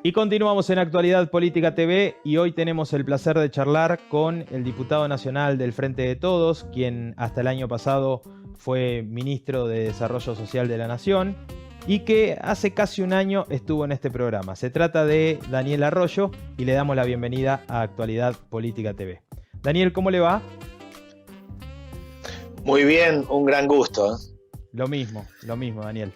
Y continuamos en Actualidad Política TV y hoy tenemos el placer de charlar con el diputado nacional del Frente de Todos, quien hasta el año pasado fue ministro de Desarrollo Social de la Nación y que hace casi un año estuvo en este programa. Se trata de Daniel Arroyo y le damos la bienvenida a Actualidad Política TV. Daniel, ¿cómo le va? Muy bien, un gran gusto. Lo mismo, Daniel.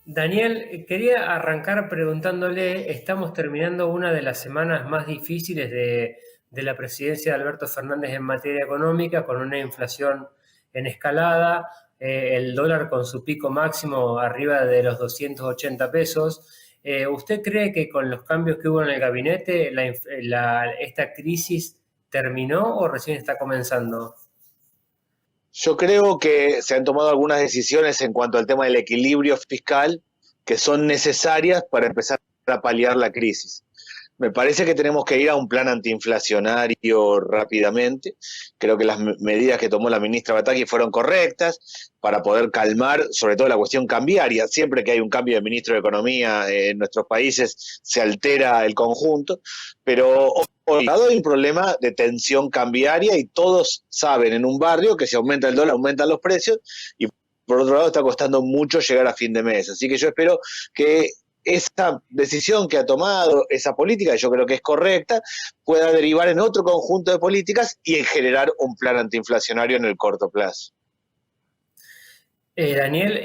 Daniel, quería arrancar preguntándole, estamos terminando una de las semanas más difíciles de la presidencia de Alberto Fernández en materia económica, con una inflación en escalada, el dólar con su pico máximo arriba de los 280 pesos. ¿Usted cree que con los cambios que hubo en el gabinete esta crisis terminó o recién está comenzando? Yo creo que se han tomado algunas decisiones en cuanto al tema del equilibrio fiscal que son necesarias para empezar a paliar la crisis. Me parece que tenemos que ir a un plan antiinflacionario rápidamente. Creo que las medidas que tomó la ministra Bataki fueron correctas para poder calmar, sobre todo la cuestión cambiaria. Siempre que hay un cambio de ministro de Economía en nuestros países se altera el conjunto, pero hoy hay un problema de tensión cambiaria y todos saben en un barrio que si aumenta el dólar aumentan los precios y por otro lado está costando mucho llegar a fin de mes. Así que yo espero que esa decisión que ha tomado, esa política, que yo creo que es correcta, pueda derivar en otro conjunto de políticas y en generar un plan antiinflacionario en el corto plazo. Daniel,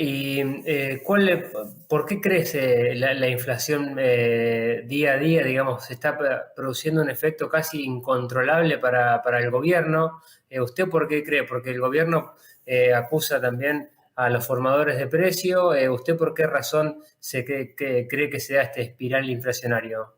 ¿por qué crece la inflación día a día? Digamos, se está produciendo un efecto casi incontrolable para el gobierno. ¿Usted por qué cree? Porque el gobierno acusa también a los formadores de precio. ¿Usted por qué razón cree que se da este espiral inflacionario?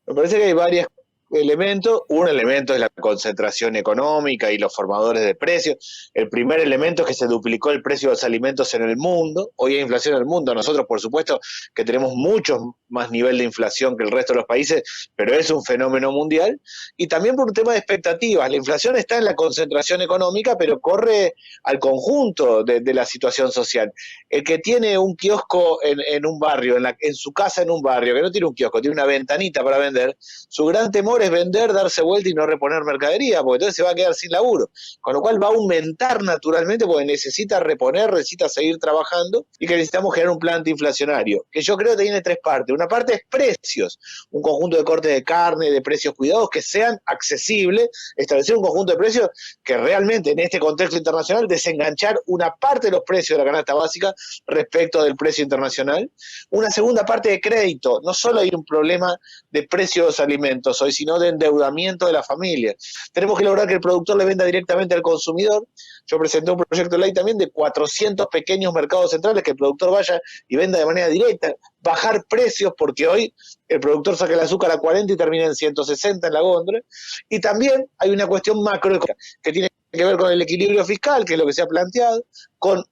Me parece que hay varios elementos. Un elemento es la concentración económica y los formadores de precios. El primer elemento es que se duplicó el precio de los alimentos en el mundo. Hoy hay inflación en el mundo. Nosotros, por supuesto, que tenemos mucho más nivel de inflación que el resto de los países, pero es un fenómeno mundial. Y también por un tema de expectativas. La inflación está en la concentración económica, pero corre al conjunto de la situación social. El que tiene un kiosco en un barrio, en su casa en un barrio, que no tiene un kiosco, tiene una ventanita para vender, su gran temor es vender, darse vuelta y no reponer mercadería, porque entonces se va a quedar sin laburo. Con lo cual va a aumentar naturalmente porque necesita reponer, necesita seguir trabajando y que necesitamos generar un plan antiinflacionario, que yo creo que tiene tres partes. Una parte es precios, un conjunto de cortes de carne, de precios cuidados que sean accesibles, establecer un conjunto de precios que realmente en este contexto internacional desenganchar una parte de los precios de la canasta básica respecto del precio internacional. Una segunda parte de crédito. No solo hay un problema de precios de los alimentos hoy, sino de endeudamiento de la familia. Tenemos que lograr que el productor le venda directamente al consumidor. Yo presenté un proyecto de ley también de 400 pequeños mercados centrales, que el productor vaya y venda de manera directa, bajar precios, porque hoy el productor saca el azúcar a 40 y termina en 160 en la góndola. Y también hay una cuestión macroeconómica que tiene que ver con el equilibrio fiscal, que es lo que se ha planteado, con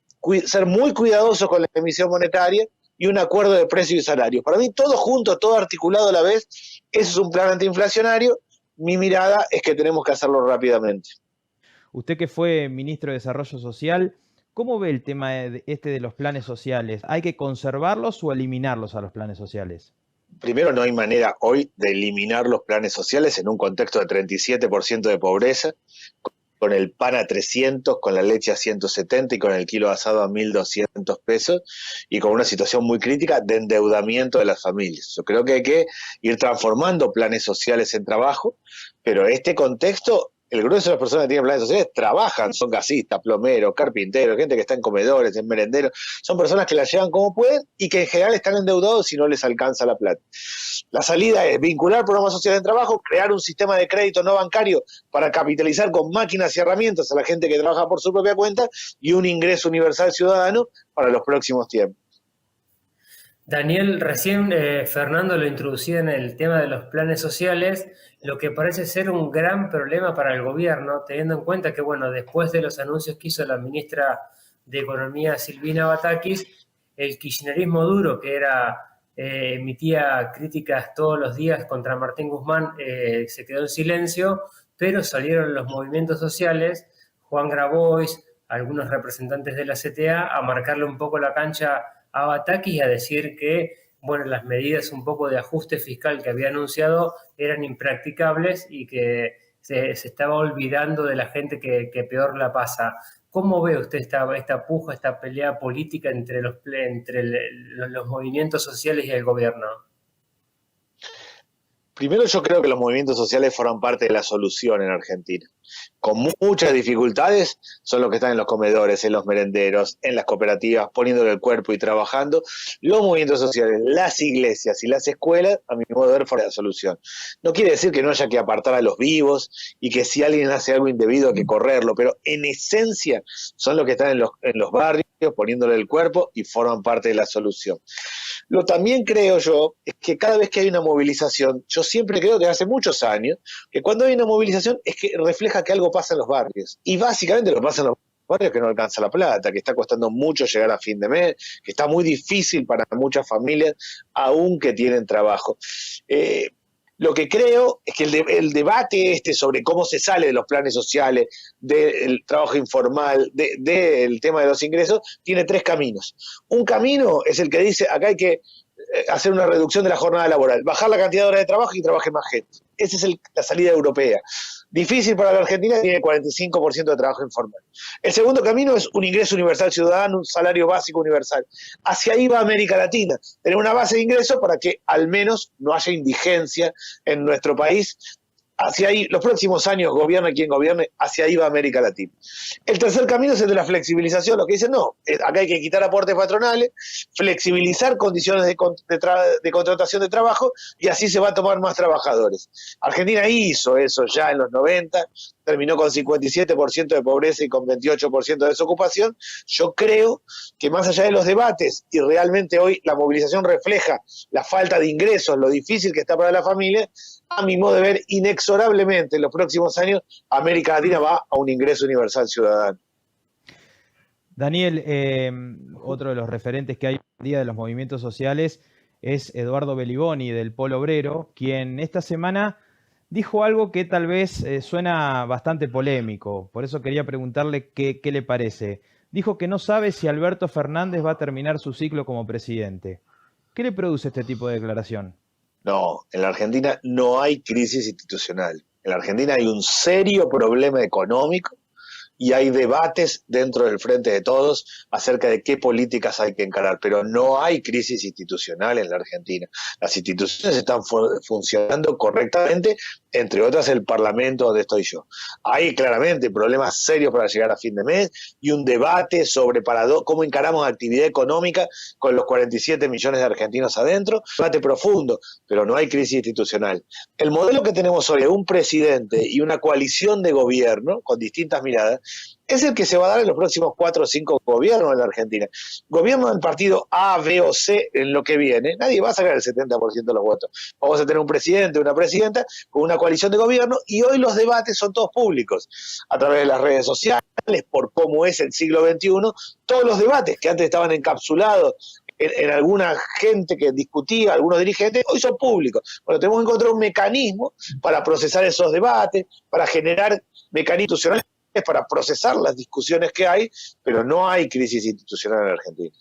ser muy cuidadosos con la emisión monetaria y un acuerdo de precios y salarios. Para mí, todo junto, todo articulado a la vez, eso es un plan antiinflacionario. Mi mirada es que tenemos que hacerlo rápidamente. Usted que fue ministro de Desarrollo Social, ¿cómo ve el tema de los planes sociales? ¿Hay que conservarlos o eliminarlos a los planes sociales? Primero, no hay manera hoy de eliminar los planes sociales en un contexto de 37% de pobreza, con el pan a 300, con la leche a 170 y con el kilo de asado a 1.200 pesos y con una situación muy crítica de endeudamiento de las familias. Yo creo que hay que ir transformando planes sociales en trabajo, pero este contexto, el grueso de las personas que tienen planes sociales trabajan, son gasistas, plomeros, carpinteros, gente que está en comedores, en merenderos, son personas que la llevan como pueden y que en general están endeudados si no les alcanza la plata. La salida es vincular programas sociales de trabajo, crear un sistema de crédito no bancario para capitalizar con máquinas y herramientas a la gente que trabaja por su propia cuenta y un ingreso universal ciudadano para los próximos tiempos. Daniel, recién Fernando lo introducía en el tema de los planes sociales, lo que parece ser un gran problema para el gobierno, teniendo en cuenta que, bueno, después de los anuncios que hizo la ministra de Economía, Silvina Batakis, el kirchnerismo duro, que emitía críticas todos los días contra Martín Guzmán, se quedó en silencio, pero salieron los movimientos sociales, Juan Grabois, algunos representantes de la CTA, a marcarle un poco la cancha a Batakis y a decir que bueno, las medidas un poco de ajuste fiscal que había anunciado eran impracticables y que se estaba olvidando de la gente que peor la pasa. ¿Cómo ve usted esta puja, esta pelea política entre los movimientos sociales y el gobierno? Primero, yo creo que los movimientos sociales forman parte de la solución en Argentina. Con muchas dificultades son los que están en los comedores, en los merenderos, en las cooperativas, poniéndole el cuerpo y trabajando. Los movimientos sociales, las iglesias y las escuelas, a mi modo de ver, fueron la solución. No quiere decir que no haya que apartar a los vivos y que si alguien hace algo indebido hay que correrlo, pero en esencia son los que están en los barrios poniéndole el cuerpo y forman parte de la solución. Lo también creo yo es que cada vez que hay una movilización, yo siempre creo que hace muchos años, que cuando hay una movilización es que refleja que algo pasa en los barrios. Y básicamente lo que pasa en los barrios es que no alcanza la plata, que está costando mucho llegar a fin de mes, que está muy difícil para muchas familias, aun que tienen trabajo. Lo que creo es que el debate sobre cómo se sale de los planes sociales, del trabajo informal, del tema de los ingresos, tiene tres caminos. Un camino es el que dice, acá hay que hacer una reducción de la jornada laboral, bajar la cantidad de horas de trabajo y trabaje más gente. Esa es la salida europea. Difícil para la Argentina, tiene 45% de trabajo informal. El segundo camino es un ingreso universal ciudadano, un salario básico universal. Hacia ahí va América Latina, tener una base de ingresos para que al menos no haya indigencia en nuestro país. Hacia ahí, los próximos años, gobierne quien gobierne, hacia ahí va América Latina. El tercer camino es el de la flexibilización, lo que dicen, no, acá hay que quitar aportes patronales, flexibilizar condiciones de contratación de trabajo y así se va a tomar más trabajadores. Argentina hizo eso ya en los 90, terminó con 57% de pobreza y con 28% de desocupación. Yo creo que más allá de los debates, y realmente hoy la movilización refleja la falta de ingresos, lo difícil que está para la familia, a mi modo de ver, inexorablemente en los próximos años, América Latina va a un ingreso universal ciudadano. Daniel, otro de los referentes que hay hoy en día de los movimientos sociales es Eduardo Beliboni del Polo Obrero, quien esta semana dijo algo que tal vez suena bastante polémico, por eso quería preguntarle qué le parece. Dijo que no sabe si Alberto Fernández va a terminar su ciclo como presidente. ¿Qué le produce este tipo de declaración? No, en la Argentina no hay crisis institucional. En la Argentina hay un serio problema económico y hay debates dentro del Frente de Todos acerca de qué políticas hay que encarar, pero no hay crisis institucional en la Argentina. Las instituciones están funcionando correctamente, entre otras el Parlamento donde estoy yo. Hay claramente problemas serios para llegar a fin de mes y un debate sobre cómo encaramos la actividad económica con los 47 millones de argentinos adentro, un debate profundo, pero no hay crisis institucional. El modelo que tenemos hoy de un presidente y una coalición de gobierno con distintas miradas es el que se va a dar en los próximos 4 o 5 gobiernos en la Argentina. Gobierno del partido A, B o C en lo que viene, nadie va a sacar el 70% de los votos. Vamos a tener un presidente, una presidenta con una coalición de gobierno y hoy los debates son todos públicos, a través de las redes sociales, por cómo es el siglo XXI, todos los debates que antes estaban encapsulados en alguna gente que discutía, algunos dirigentes, hoy son públicos. Bueno, tenemos que encontrar un mecanismo para procesar esos debates, para generar mecanismos institucionales para procesar las discusiones que hay, pero no hay crisis institucional en Argentina.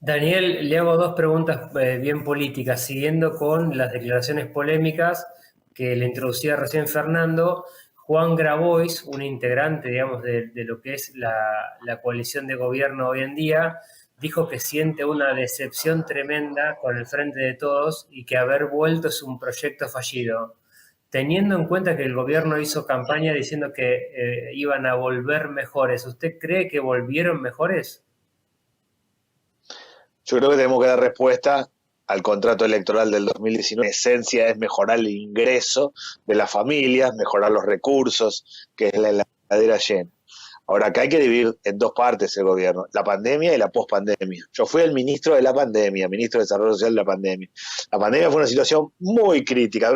Daniel, le hago dos preguntas bien políticas, siguiendo con las declaraciones polémicas que le introducía recién Fernando. Juan Grabois, un integrante, digamos, de lo que es la coalición de gobierno hoy en día, dijo que siente una decepción tremenda con el Frente de Todos y que haber vuelto es un proyecto fallido. Teniendo en cuenta que el gobierno hizo campaña diciendo que iban a volver mejores, ¿usted cree que volvieron mejores? Yo creo que tenemos que dar respuesta al contrato electoral del 2019. En esencia es mejorar el ingreso de las familias, mejorar los recursos, que es la heladera llena. Ahora, acá hay que dividir en dos partes el gobierno, la pandemia y la pospandemia. Yo fui el ministro de la pandemia, ministro de Desarrollo Social de la pandemia. La pandemia fue una situación muy crítica, en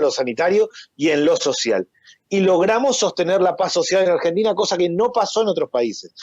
lo sanitario y en lo social. Y logramos sostener la paz social en Argentina, cosa que no pasó en otros países.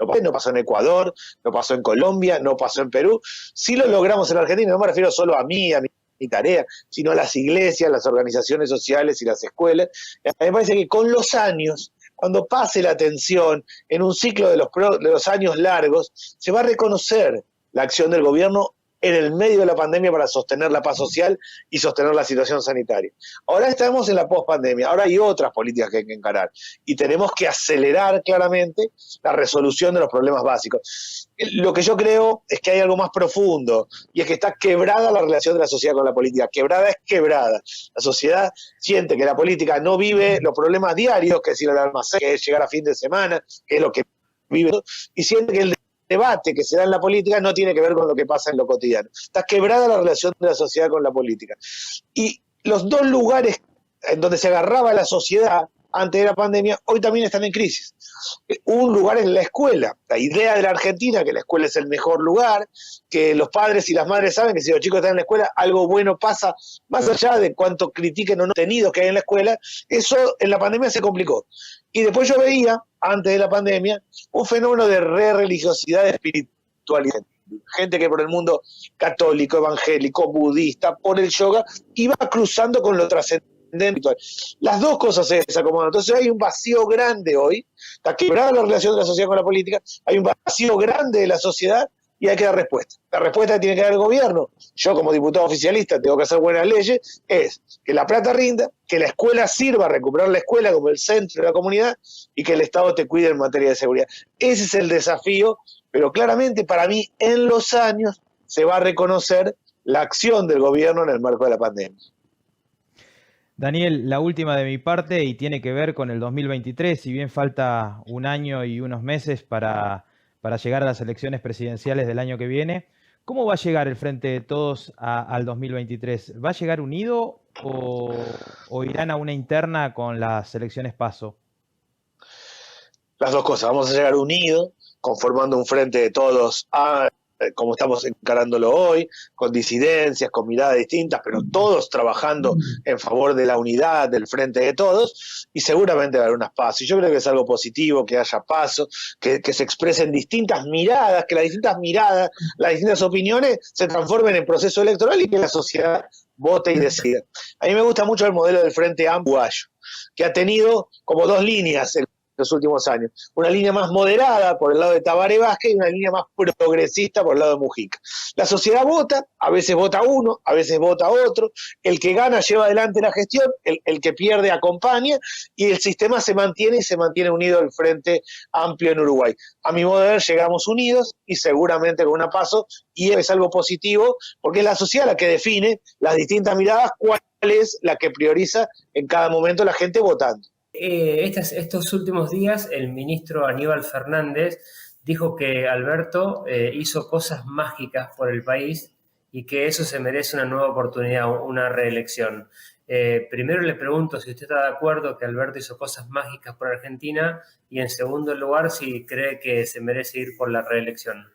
No pasó en Ecuador, no pasó en Colombia, no pasó en Perú. Sí lo logramos en Argentina, no me refiero solo a mí, a mi tarea, sino a las iglesias, las organizaciones sociales y las escuelas. A mí me parece que con los años, cuando pase la tensión en un ciclo de los años largos, se va a reconocer la acción del gobierno en el medio de la pandemia para sostener la paz social y sostener la situación sanitaria. Ahora estamos en la pospandemia, ahora hay otras políticas que hay que encarar y tenemos que acelerar claramente la resolución de los problemas básicos. Lo que yo creo es que hay algo más profundo y es que está quebrada la relación de la sociedad con la política. Quebrada es quebrada. La sociedad siente que la política no vive los problemas diarios, que es ir al almacén, que es llegar a fin de semana, que es lo que vive, y siente que el debate que se da en la política no tiene que ver con lo que pasa en lo cotidiano. Está quebrada la relación de la sociedad con la política. Y los dos lugares en donde se agarraba la sociedad antes de la pandemia, hoy también están en crisis. Un lugar es la escuela. La idea de la Argentina, que la escuela es el mejor lugar, que los padres y las madres saben que si los chicos están en la escuela, algo bueno pasa, más allá de cuánto critiquen o no contenidos que hay en la escuela, eso en la pandemia se complicó. Y después yo veía, antes de la pandemia, un fenómeno de religiosidad espiritualidad. Gente que por el mundo católico, evangélico, budista, por el yoga, iba cruzando con lo trascendente. Las dos cosas se desacomodan. Entonces hay un vacío grande hoy, está quebrada la relación de la sociedad con la política, hay un vacío grande de la sociedad y hay que dar respuesta. La respuesta que tiene que dar el gobierno, yo como diputado oficialista tengo que hacer buenas leyes, es que la plata rinda, que la escuela sirva a recuperar la escuela como el centro de la comunidad y que el Estado te cuide en materia de seguridad. Ese es el desafío, pero claramente para mí en los años se va a reconocer la acción del gobierno en el marco de la pandemia. Daniel, la última de mi parte y tiene que ver con el 2023, si bien falta un año y unos meses para llegar a las elecciones presidenciales del año que viene, ¿cómo va a llegar el Frente de Todos al 2023? ¿Va a llegar unido o irán a una interna con las elecciones PASO? Las dos cosas, vamos a llegar unidos, conformando un Frente de Todos como estamos encarándolo hoy, con disidencias, con miradas distintas, pero todos trabajando en favor de la unidad del Frente de Todos, y seguramente va a haber unas PASO. Y yo creo que es algo positivo que haya PASO, que se expresen distintas miradas, que las distintas miradas, las distintas opiniones se transformen en proceso electoral y que la sociedad vote y decida. A mí me gusta mucho el modelo del Frente Amplio, que ha tenido como dos líneas en los últimos años. Una línea más moderada por el lado de Tabaré Vázquez y una línea más progresista por el lado de Mujica. La sociedad vota, a veces vota uno, a veces vota otro, el que gana lleva adelante la gestión, el que pierde acompaña y el sistema se mantiene y se mantiene unido el Frente Amplio en Uruguay. A mi modo de ver llegamos unidos y seguramente con una PASO y es algo positivo porque es la sociedad la que define las distintas miradas, cuál es la que prioriza en cada momento la gente votando. Estos últimos días el ministro Aníbal Fernández dijo que Alberto hizo cosas mágicas por el país y que eso se merece una nueva oportunidad, una reelección. Primero le pregunto si usted está de acuerdo que Alberto hizo cosas mágicas por Argentina y en segundo lugar si cree que se merece ir por la reelección.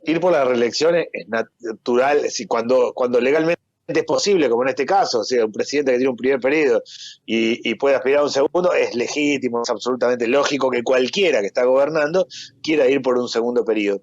Ir por la reelección es natural, cuando legalmente es posible, como en este caso, o sea, un presidente que tiene un primer periodo y puede aspirar a un segundo, es legítimo, es absolutamente lógico que cualquiera que está gobernando quiera ir por un segundo periodo.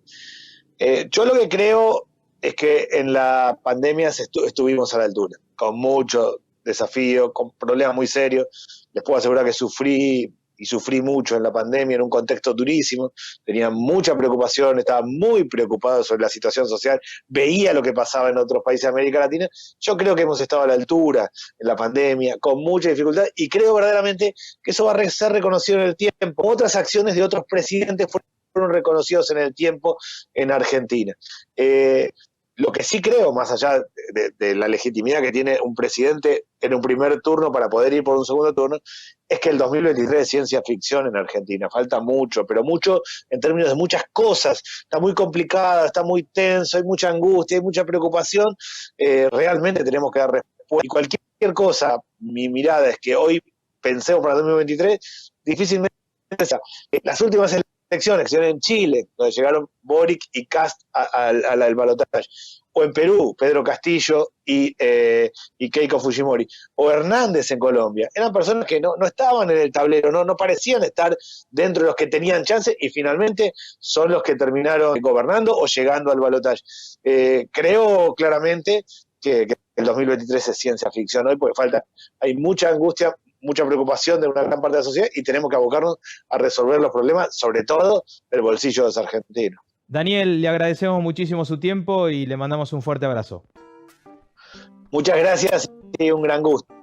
Yo lo que creo es que en la pandemia estuvimos a la altura, con mucho desafío, con problemas muy serios. Les puedo asegurar que sufrí mucho en la pandemia, en un contexto durísimo, tenía mucha preocupación, estaba muy preocupado sobre la situación social, veía lo que pasaba en otros países de América Latina. Yo creo que hemos estado a la altura en la pandemia, con mucha dificultad, y creo verdaderamente que eso va a ser reconocido en el tiempo. Otras acciones de otros presidentes fueron reconocidos en el tiempo en Argentina. Lo que sí creo, más allá de la legitimidad que tiene un presidente en un primer turno para poder ir por un segundo turno, es que el 2023 es ciencia ficción en Argentina. Falta mucho, pero mucho en términos de muchas cosas. Está muy complicada, está muy tenso, hay mucha angustia, hay mucha preocupación. Realmente tenemos que dar respuesta. Y cualquier cosa, mi mirada es que hoy pensemos para el 2023, difícilmente las últimas elecciones en Chile, donde llegaron Boric y Kast al balotaje, o en Perú, Pedro Castillo y Keiko Fujimori, o Hernández en Colombia, eran personas que no estaban en el tablero, no parecían estar dentro de los que tenían chance y finalmente son los que terminaron gobernando o llegando al balotaje. Creo claramente que el 2023 es ciencia ficción hoy porque hay mucha angustia, mucha preocupación de una gran parte de la sociedad y tenemos que abocarnos a resolver los problemas, sobre todo del bolsillo de los argentinos. Daniel, le agradecemos muchísimo su tiempo y le mandamos un fuerte abrazo. Muchas gracias y un gran gusto.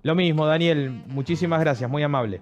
Lo mismo, Daniel, muchísimas gracias, muy amable.